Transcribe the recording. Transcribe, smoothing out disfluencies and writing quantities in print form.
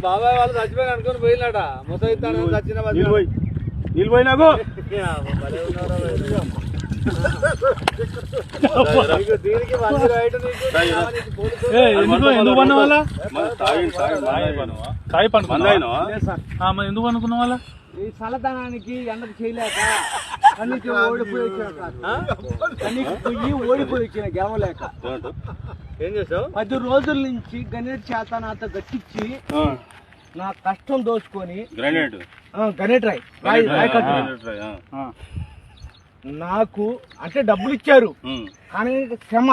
బాబాయ్ వాళ్ళు చచ్చిపోయిన అనుకుని పోయినాట ముసైతాను చచ్చిన నిలిపోయినాకు ఎందుకు పన్న వాళ్ళ తాగి పండుకున్నా ఎందుకు అనుకున్న వాళ్ళ ఈ చల్లదనానికి ఎండకు చేయలేక కన్నీకి ఓడిపోయి వచ్చిన గెలవలేక ఏం చేసావు 10 రోజుల నుంచి గణేట్ చేత నాతో గట్టించి నా కష్టం దోచుకొని గణేట్ రాయ్ నాకు అంటే డబ్బులు ఇచ్చారు కానీ క్షమ